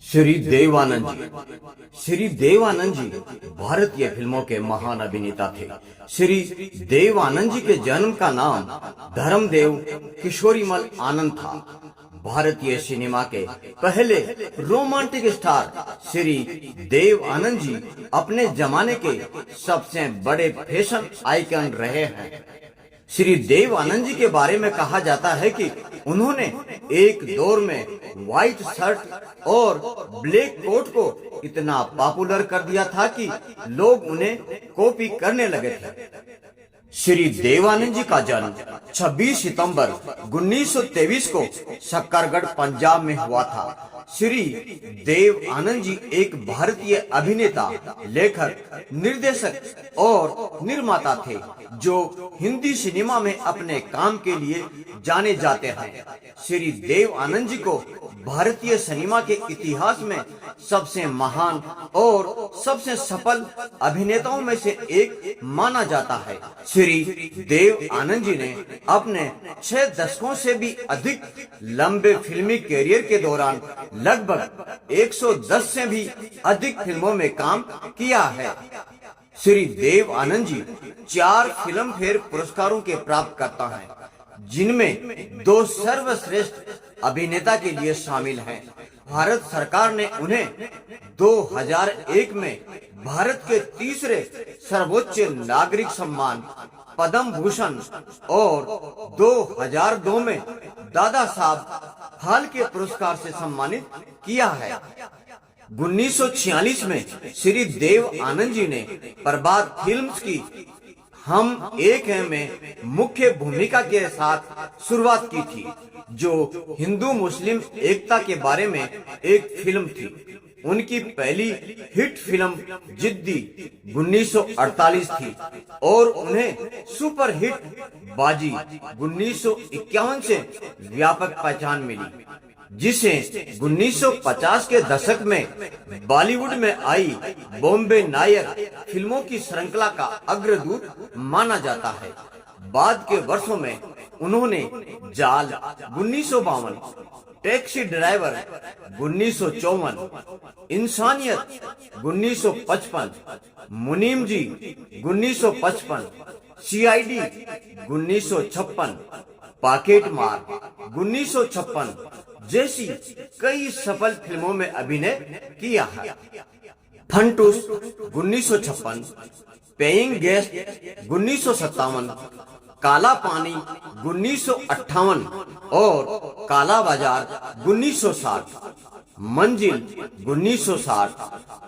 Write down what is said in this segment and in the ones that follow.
श्री देव आनंद जी। श्री देव आनंद जी भारतीय फिल्मों के महान अभिनेता थे। श्री देव आनंद जी के जन्म का नाम धर्मदेव किशोरीमल आनंद था। भारतीय सिनेमा के पहले रोमांटिक स्टार श्री देव आनंद जी अपने जमाने के सबसे बड़े फैशन आइकन रहे हैं। श्री देव आनंद जी के बारे में कहा जाता है कि उन्होंने एक दौर में व्हाइट शर्ट और ब्लैक कोट को इतना पॉपुलर कर दिया था कि लोग उन्हें कॉपी करने लगे थे। श्री देवानंद जी का जन्म 26 सितंबर 1923 को सक्करगढ़ पंजाब में हुआ था। श्री देव आनंद जी एक भारतीय अभिनेता, लेखक, निर्देशक और निर्माता थे जो हिंदी सिनेमा में अपने काम के लिए जाने जाते हैं। श्री देव आनंद जी को भारतीय सिनेमा के इतिहास में सबसे महान और सबसे सफल अभिनेताओं में से एक माना जाता है। श्री देव आनंद जी ने अपने 6 दशकों से भी अधिक लंबे फिल्मी करियर के दौरान लगभग 110 से भी अधिक फिल्मों में काम किया है। श्री देव आनंद जी 4 फिल्म फेयर पुरस्कारों के प्राप्तकर्ता हैं, जिनमें 2 सर्वश्रेष्ठ अभिनेता के लिए शामिल हैं। भारत सरकार ने उन्हें 2001 में भारत के तीसरे सर्वोच्च नागरिक सम्मान पद्म भूषण और 2002 में दादा साहब फाल्के पुरस्कार से सम्मानित किया है। 1946 में श्री देव आनंद जी ने प्रभात फिल्म्स की हम एक हैं में मुख्य भूमिका के साथ शुरुआत की थी, जो हिंदू मुस्लिम एकता के बारे में एक फिल्म थी। उनकी पहली हिट फिल्म जिद्दी 1948 थी और उन्हें सुपर हिट बाजी 1951 से व्यापक पहचान मिली, जिसे 1950 के दशक में बॉलीवुड में आई बॉम्बे नायक फिल्मों की श्रृंखला का अग्रदूत माना जाता है। बाद के वर्षों में उन्होंने जाल 1952, टैक्सी ड्राइवर 1954, इंसानियत 1955, मुनीम जी 1955, CID 1956, पॉकेट मार 1956 जैसी कई सफल फिल्मों में अभिनय किया है। फंटूस 1956, पेइंग गेस्ट 1957, काला पानी 1958 और काला बाजार 1960, मंजिल 1960,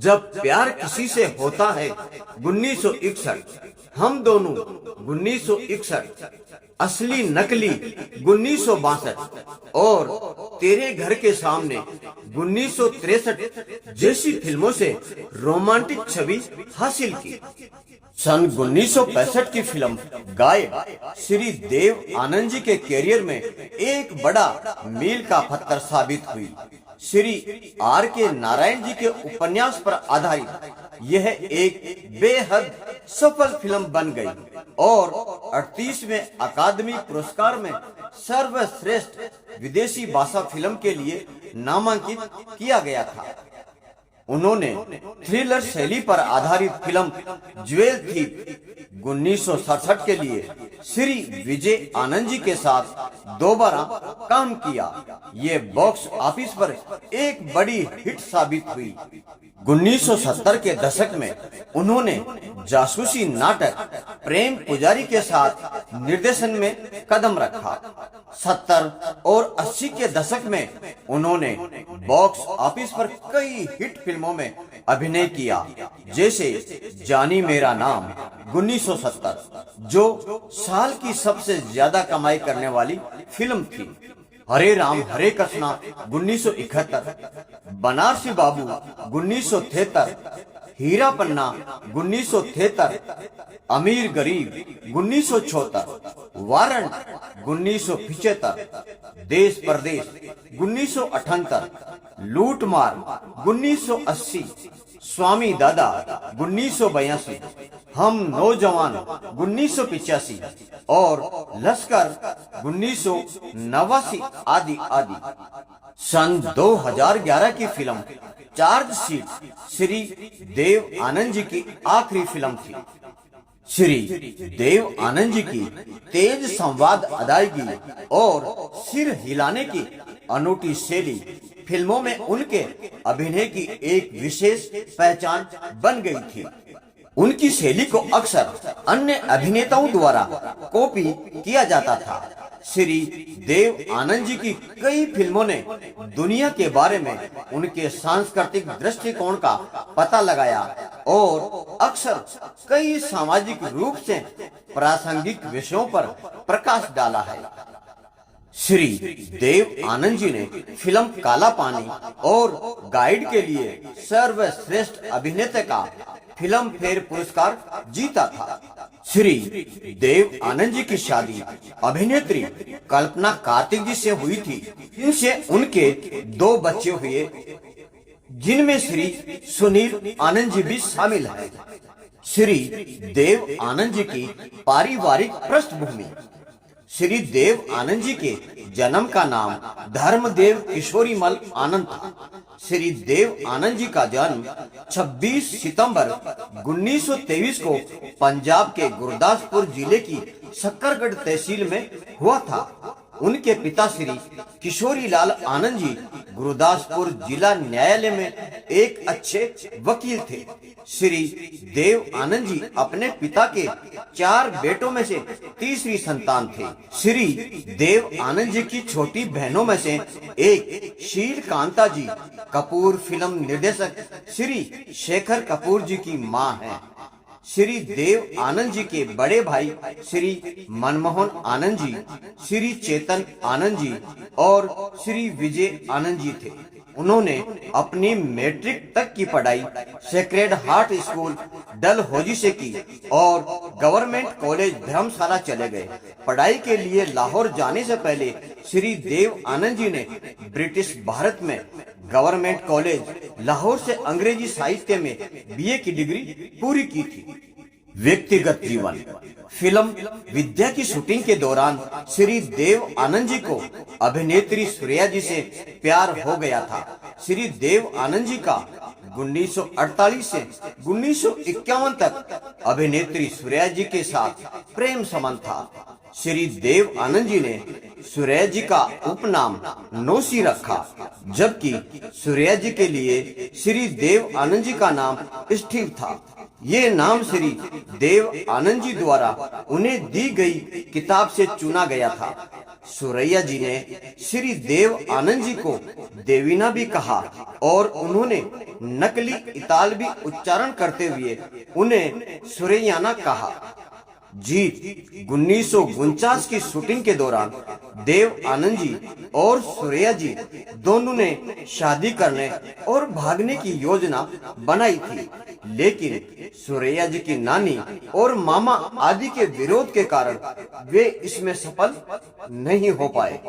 जब प्यार किसी से होता है 1961, हम दोनों 1961, असली नकली 1962 और तेरे घर के सामने 1963 जैसी फिल्मों से रोमांटिक छवि हासिल की। सन 1965 की फिल्म गायब श्री देव आनंद जी के करियर में एक बड़ा मील का पत्थर साबित हुई। श्री R.K. नारायण जी के उपन्यास पर आधारित यह एक बेहद सफल फिल्म बन गई और 38वें अकादमी पुरस्कार में सर्वश्रेष्ठ विदेशी भाषा फिल्म के लिए नामांकित किया गया था। उन्होंने थ्रिलर शैली पर आधारित फिल्म ज्वेल थीफ 1967 के लिए श्री विजय आनंद जी के साथ दोबारा काम किया। ये बॉक्स ऑफिस पर एक बड़ी हिट साबित हुई। 1970 के दशक में उन्होंने जासूसी नाटक प्रेम पुजारी के साथ निर्देशन में कदम रखा। 70 और 80 के दशक में उन्होंने बॉक्स ऑफिस पर कई हिट फिल्मों में अभिनय किया, जैसे जानी मेरा नाम 1970, जो साल की सबसे ज्यादा कमाई करने वाली फिल्म थी। हरे राम हरे कृष्णा 1971, बनारसी बाबू 1973, हीरा पन्ना 1973, अमीर गरीब 1974, वारंट 1975, देश परदेश 1978, लूट मार 1980, स्वामी दादा 1982, हम नौजवान 1985 और लश्कर 1989 आदि आदि। सन 2011 की फिल्म चार्जशीट श्री देव आनंद जी की आखिरी फिल्म थी। श्री देव आनंद जी की तेज संवाद अदायगी और सिर हिलाने की अनूठी शैली फिल्मों में उनके अभिनय की एक विशेष पहचान बन गई थी। उनकी शैली को अक्सर अन्य अभिनेताओं द्वारा कॉपी किया जाता था। श्री देव आनंद जी की कई फिल्मों ने दुनिया के बारे में उनके सांस्कृतिक दृष्टिकोण का पता लगाया और अक्सर कई सामाजिक रूप से प्रासंगिक विषयों पर प्रकाश डाला है। श्री देव आनंद जी ने फिल्म काला पानी और गाइड के लिए सर्वश्रेष्ठ अभिनेता का फिल्म फेयर पुरस्कार जीता था। श्री देव आनंद जी की शादी अभिनेत्री कल्पना कार्तिक जी से हुई थी, जिनसे उनके 2 बच्चे हुए, जिनमें श्री सुनील आनंद जी भी शामिल हैं। श्री देव आनंद जी की पारिवारिक पृष्ठभूमि। श्री देव आनंद जी के जन्म का नाम धर्मदेव किशोरीमल आनंद था। श्री देव आनंद जी का जन्म 26 सितंबर 1923 को पंजाब के गुरदासपुर जिले की सक्करगढ़ तहसील में हुआ था। उनके पिता श्री किशोरीलाल आनंद जी गुरदासपुर जिला न्यायालय में एक अच्छे वकील थे। श्री देव आनंद जी अपने पिता के 4 बेटों में से तीसरी संतान थे। श्री देव आनंद जी की छोटी बहनों में से एक शील कांता जी कपूर फिल्म निर्देशक श्री शेखर कपूर जी की मां हैं। श्री देव आनंद जी के बड़े भाई श्री मनमोहन आनंद जी, श्री चेतन आनंद जी और श्री विजय आनंद जी थे। उन्होंने अपनी मैट्रिक तक की पढ़ाई सेक्रेड हार्ट स्कूल डलहौजी से की और गवर्नमेंट कॉलेज धर्मशाला चले गए। पढ़ाई के लिए लाहौर जाने से पहले श्री देव आनंद जी ने ब्रिटिश भारत में गवर्नमेंट कॉलेज लाहौर से अंग्रेजी साहित्य में बीए की डिग्री पूरी की थी। व्यक्तिगत जीवन। फिल्म विद्या की शूटिंग के दौरान श्री देव आनंद जी को अभिनेत्री सूर्या जी से प्यार हो गया था। श्री देव आनंद जी का 1948 से 1951 तक अभिनेत्री सूर्या जी के साथ प्रेम संबंध था। श्री देव आनंद जी ने सूर्या जी का उपनाम नौसी रखा, जबकि सूर्या जी के लिए श्री देव आनंद जी का नाम स्टीव था। ये नाम श्री देव आनंद जी द्वारा उन्हें दी गई किताब से चुना गया था। सूर्या जी ने श्री देव आनंद जी को देवीना भी कहा और उन्होंने नकली इतालवी उच्चारण करते हुए उन्हें सुरैयाना कहा। जीत 1949 की शूटिंग के दौरान देव आनंद जी और सूर्या जी दोनों ने शादी करने और भागने की योजना बनाई थी, लेकिन सूर्या जी की नानी और मामा आदि के विरोध के कारण वे इसमें सफल नहीं हो पाए।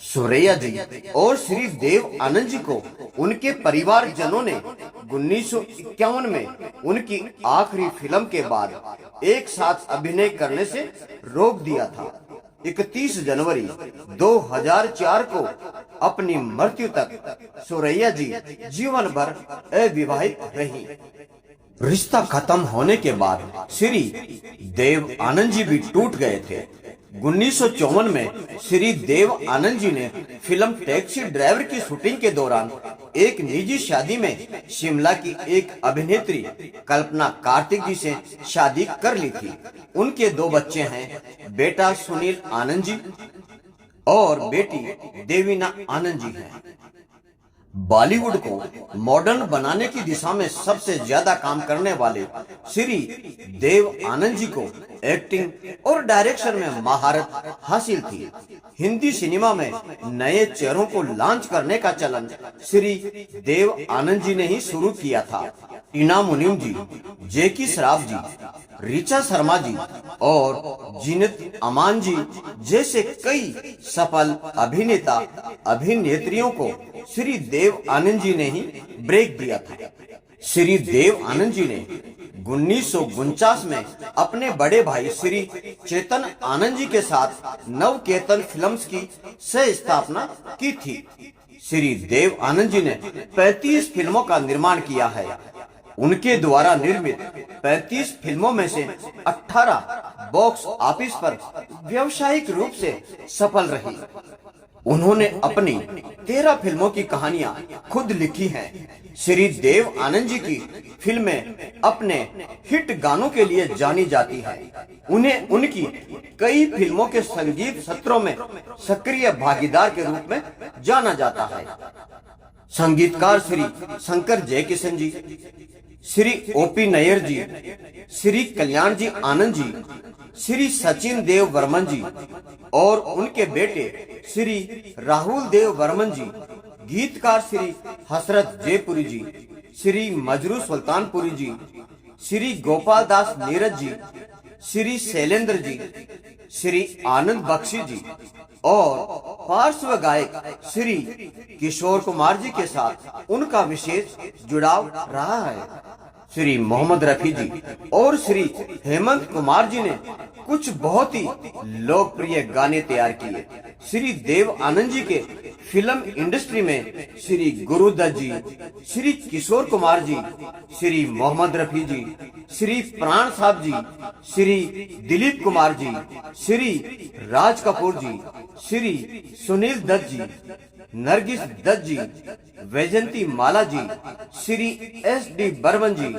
सूर्या जी और श्री देव आनंद जी को उनके परिवार जनों ने 1951 में उनकी आखिरी फिल्म के बाद एक साथ अभिनय करने से रोक दिया था। 31 जनवरी 2004 को अपनी मृत्यु तक सूर्या जी जीवन भर अविवाहित रही। रिश्ता खत्म होने के बाद श्री देव आनंद जी भी टूट गए थे। 1954 में श्री देव आनंद जी ने फिल्म टैक्सी ड्राइवर की शूटिंग के दौरान एक निजी शादी में शिमला की एक अभिनेत्री कल्पना कार्तिक जी से शादी कर ली थी। उनके 2 बच्चे हैं, बेटा सुनील आनंद जी और बेटी देवीना आनंद जी हैं। बॉलीवुड को मॉडर्न बनाने की दिशा में सबसे ज्यादा काम करने वाले श्री देव आनंद जी को एक्टिंग और डायरेक्शन में महारत हासिल थी। हिंदी सिनेमा में नए चेहरों को लॉन्च करने का चलन श्री देव आनंद जी ने ही शुरू किया था। टीना मुनीम जी, जैकी श्रॉफ जी, ऋचा शर्मा जी और जीनत अमान जी जैसे कई सफल अभिनेता अभिनेत्रियों को श्री देव आनंद जी ने ही ब्रेक दिया था। श्री देव आनंद जी ने 1949 में अपने बड़े भाई श्री चेतन आनंद जी के साथ नवकेतन फिल्म्स की सह स्थापना की थी। श्री देव आनंद जी ने 35 फिल्मों का निर्माण किया है। उनके द्वारा निर्मित 35 फिल्मों में से 18 बॉक्स ऑफिस पर व्यावसायिक रूप से सफल रही। उन्होंने अपनी 13 फिल्मों की कहानियां खुद लिखी हैं। श्री देव आनंद जी की फिल्में अपने हिट गानों के लिए जानी जाती हैं। उन्हें उनकी कई फिल्मों के संगीत सत्रों में सक्रिय भागीदार के रूप में जाना जाता है। संगीतकार श्री शंकर जयकिशन जी, श्री ओपी नैयर जी, श्री कल्याण जी आनंद जी, श्री सचिन देव वर्मन जी और उनके बेटे श्री राहुल देव वर्मन जी, गीतकार श्री हसरत जयपुरी जी, श्री मजरू सुल्तानपुरी जी, श्री गोपाल दास नीरज जी, श्री शैलेंद्र जी, श्री आनंद बख्शी जी और पार्श्व गायक श्री किशोर कुमार जी के साथ उनका विशेष जुड़ाव रहा है। श्री मोहम्मद रफी जी और श्री हेमंत कुमार जी ने कुछ बहुत ही लोकप्रिय गाने तैयार किए। श्री देव आनंद जी के फिल्म इंडस्ट्री में श्री गुरुदत्त जी, श्री किशोर कुमार जी, श्री मोहम्मद रफी जी, श्री प्राण साहब जी, श्री दिलीप कुमार जी, श्री राज कपूर जी, श्री सुनील दत्त जी, नरगिस दत्त जी, वैजंती माला जी, श्री SD बर्मन जी,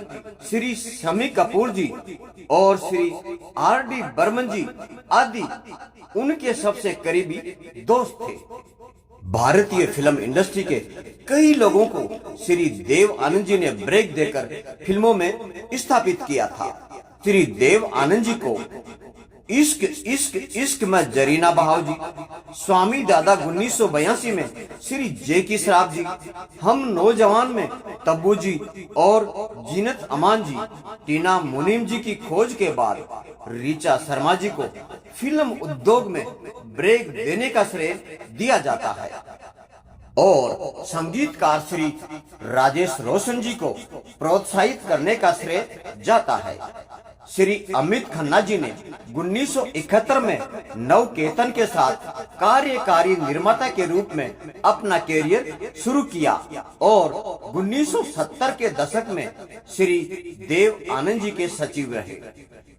श्री शमी कपूर जी और श्री RD बर्मन जी आदि उनके सबसे करीबी दोस्त थे। भारतीय फिल्म इंडस्ट्री के कई लोगों को श्री देव आनंद जी ने ब्रेक देकर फिल्मों में स्थापित किया था। श्री देव आनंद जी को इश्क इश्क इश्क में जरीना बहाव जी, स्वामी दादा 1982 में श्री जेकी श्राफ जी, हम नौजवान में तब्बू जी और जीनत अमान जी, टीना मुनीम जी की खोज के बाद ऋचा शर्मा जी को फिल्म उद्योग में ब्रेक देने का श्रेय दिया जाता है और संगीतकार श्री राजेश रोशन जी को प्रोत्साहित करने का श्रेय जाता है। श्री अमित खन्ना जी ने 1971 में नवकेतन के साथ कार्यकारी निर्माता के रूप में अपना कैरियर शुरू किया और 1970 के दशक में श्री देव आनंद जी के सचिव रहे।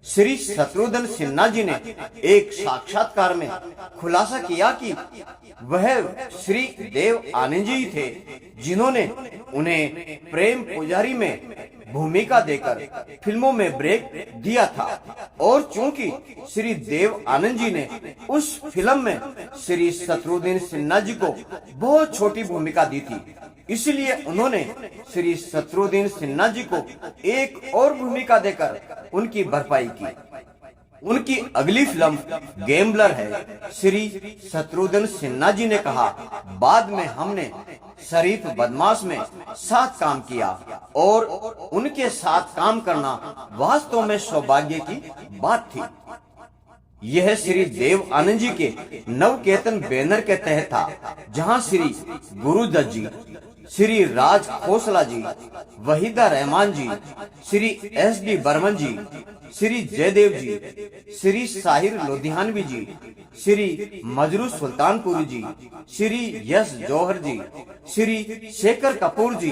श्री शत्रुघ्न सिन्हा जी ने एक साक्षात्कार में खुलासा किया कि वह श्री देव आनंद जी थे जिन्होंने उन्हें प्रेम पुजारी में भूमिका देकर फिल्मों में ब्रेक दिया था और चूंकि श्री देव आनंद जी ने उस फिल्म में श्री शत्रुघ्न सिन्हा जी को बहुत छोटी भूमिका दी थी, इसलिए उन्होंने श्री शत्रुघ्न सिन्हा जी को एक और भूमिका देकर उनकी भरपाई की। उनकी अगली फिल्म गैम्बलर है। श्री शत्रुघ्न सिन्हा जी ने कहा, बाद में हमने शरीफ बदमाश में साथ काम किया और उनके साथ काम करना वास्तव में सौभाग्य की बात थी। यह श्री देव आनंद जी के नवकेतन बैनर के तहत था, जहां श्री गुरुदत्त जी, श्री राज खोसला जी, वहीदा रहमान जी, श्री SD बर्मन जी, श्री जयदेव जी, श्री साहिर लोधियानवी जी, श्री मजरू सुल्तानपुरी जी, श्री यश जौहर जी, श्री शेखर कपूर जी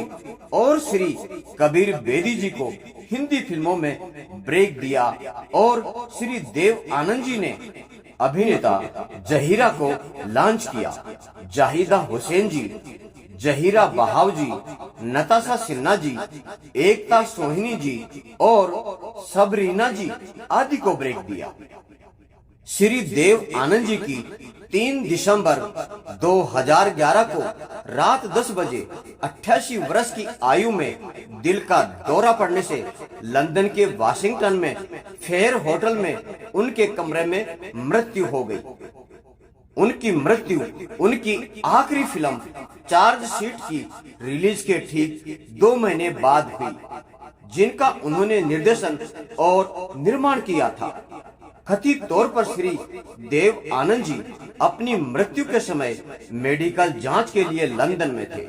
और श्री कबीर बेदी जी को हिंदी फिल्मों में ब्रेक दिया और श्री देव आनंद जी ने अभिनेता जहीरा को लॉन्च किया। जाहिदा हुसैन जी, जहीरा बहाव जी, नताशा सिन्हा जी, एकता सोहिनी जी और सबरीना जी आदि को ब्रेक दिया। श्री देव आनंद जी की 3 दिसंबर 2011 को रात 10 बजे 88 वर्ष की आयु में दिल का दौरा पड़ने से लंदन के वाशिंगटन में फेयर होटल में उनके कमरे में मृत्यु हो गई। उनकी मृत्यु उनकी आखिरी फिल्म चार्ज शीट की रिलीज के ठीक 2 महीने बाद हुई, जिनका उन्होंने निर्देशन और निर्माण किया था। कथित तौर पर श्री देव आनंद जी अपनी मृत्यु के समय मेडिकल जांच के लिए लंदन में थे।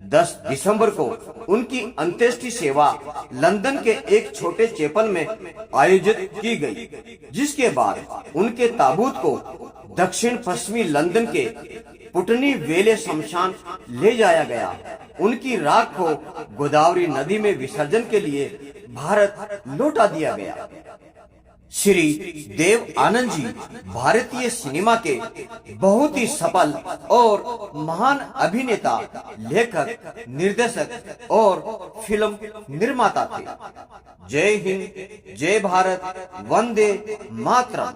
10 दिसंबर को उनकी अंत्येष्टि सेवा लंदन के एक छोटे चैपल में आयोजित की गई, जिसके बाद उनके ताबूत को दक्षिण पश्चिमी लंदन के पुटनी वेले शमशान ले जाया गया। उनकी राख को गोदावरी नदी में विसर्जन के लिए भारत लौटा दिया गया। श्री देव आनंद जी भारतीय सिनेमा के बहुत ही सफल और महान अभिनेता, लेखक, निर्देशक और फिल्म निर्माता थे। जय हिंद, जय भारत, वंदे मातरम।